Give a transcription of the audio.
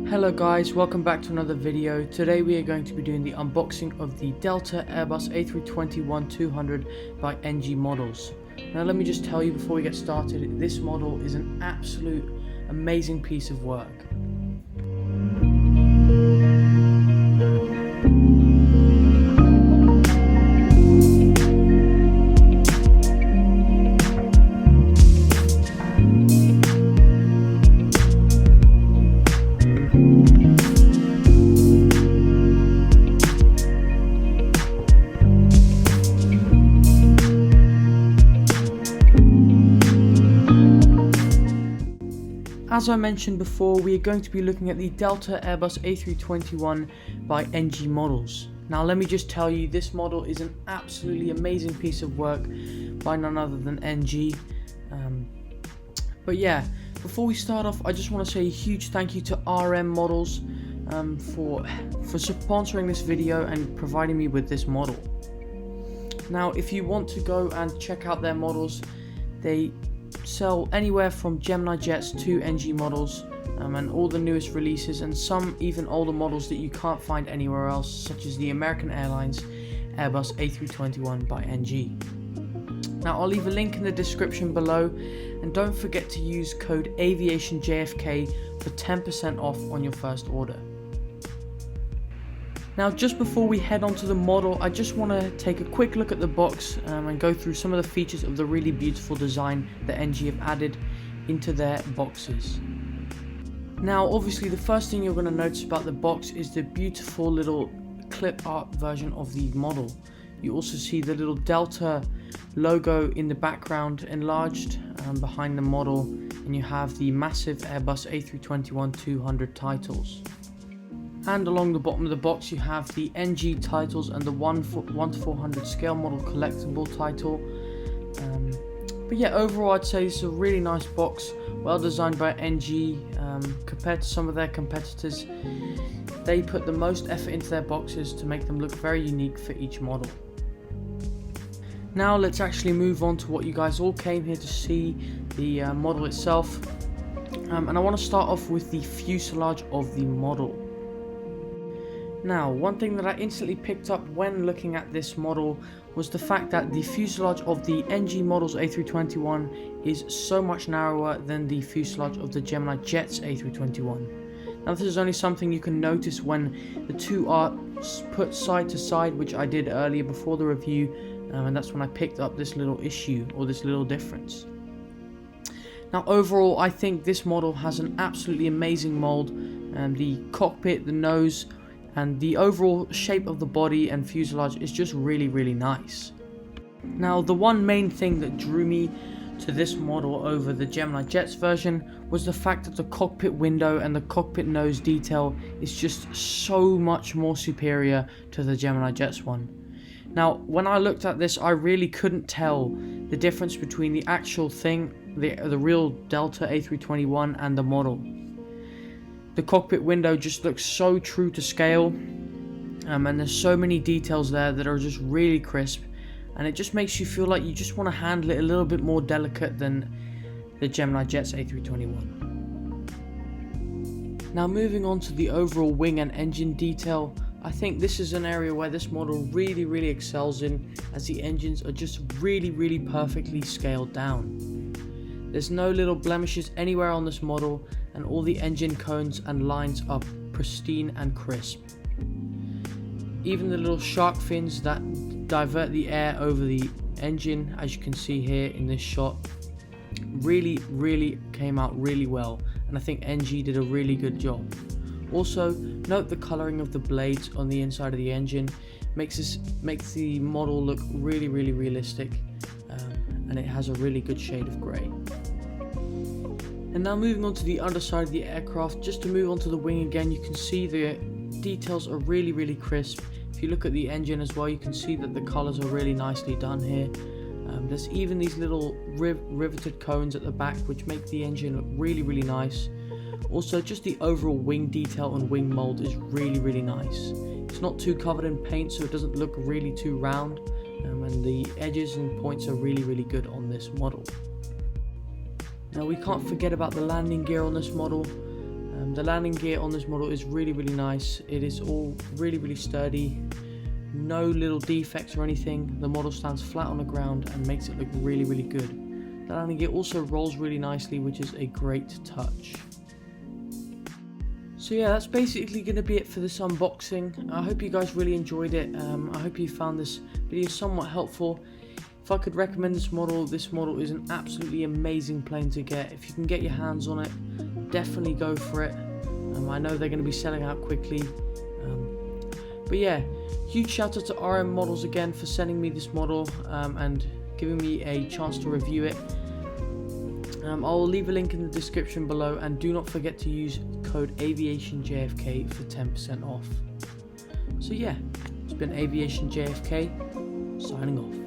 Hello guys, welcome back to another video. Today we are going to be doing the unboxing of the Delta Airbus A321-200 by NG Models. Now let me just tell you before we get started, this model is an absolute amazing piece of work. As I mentioned before, we are going to be looking at the Delta Airbus A321 by NG Models. Now let me just tell you, this model is an absolutely amazing piece of work by none other than NG. But yeah, before we start off, I just want to say a huge thank you to RM Models for sponsoring this video and providing me with this model. Now if you want to go and check out their models, they sell anywhere from Gemini jets to NG models and all the newest releases, and some even older models that you can't find anywhere else, such as the American Airlines Airbus A321 by NG. Now I'll leave a link in the description below, and don't forget to use code Aviation JFK for 10% off on your first order. Now just before we head on to the model, I just want to take a quick look at the box and go through some of the features of the really beautiful design that NG have added into their boxes. Now obviously the first thing you're going to notice about the box is the beautiful little clip art version of the model. You also see the little Delta logo in the background enlarged behind the model, and you have the massive Airbus A321-200 titles. And along the bottom of the box you have the NG titles and the 1:400 scale model collectible title. But yeah, overall I'd say this is a really nice box, well designed by NG. Compared to some of their competitors, they put the most effort into their boxes to make them look very unique for each model. Now let's actually move on to what you guys all came here to see, the model itself. And I want to start off with the fuselage of the model. Now, one thing that I instantly picked up when looking at this model was the fact that the fuselage of the NG Models A321 is so much narrower than the fuselage of the Gemini Jets A321. Now this is only something you can notice when the two are put side to side, which I did earlier before the review, and that's when I picked up this little issue, or this little difference. Now overall I think this model has an absolutely amazing mold, and the cockpit, the nose, and the overall shape of the body and fuselage is just really nice. Now the one main thing that drew me to this model over the Gemini Jets version was the fact that the cockpit window and the cockpit nose detail is just so much more superior to the Gemini Jets one. Now when I looked at this, I really couldn't tell the difference between the actual thing, the real Delta A321, and the model. The cockpit window just looks so true to scale, and there's so many details there that are just really crisp, and it just makes you feel like you just want to handle it a little bit more delicate than the Gemini Jets A321. Now moving on to the overall wing and engine detail, I think this is an area where this model really excels in, as the engines are just really perfectly scaled down. There's no little blemishes anywhere on this model, and all the engine cones and lines are pristine and crisp. Even the little shark fins that divert the air over the engine, as you can see here in this shot, really came out really well, and I think NG did a really good job. Also, note the colouring of the blades on the inside of the engine makes the model look really realistic, and it has a really good shade of grey. And now moving on to the underside of the aircraft, just to move on to the wing again, you can see the details are really crisp. If you look at the engine as well, you can see that the colours are really nicely done here. There's even these little riveted cones at the back which make the engine look really nice. Also, just the overall wing detail and wing mould is really nice. It's not too covered in paint, so it doesn't look really too round, and the edges and points are really good on this model. Now we can't forget about the landing gear on this model. The landing gear on this model is really nice. It is all really sturdy. No little defects or anything. The model stands flat on the ground and makes it look really good. The landing gear also rolls really nicely, which is a great touch. So yeah, that's basically going to be it for this unboxing. I hope you guys really enjoyed it. I hope you found this video somewhat helpful. If I could recommend this model is an absolutely amazing plane to get. If you can get your hands on it, definitely go for it. I know they're going to be selling out quickly. But yeah, huge shout out to RM Models again for sending me this model and giving me a chance to review it. I'll leave a link in the description below, and do not forget to use code AviationJFK for 10% off. So yeah, it's been Aviation JFK signing off.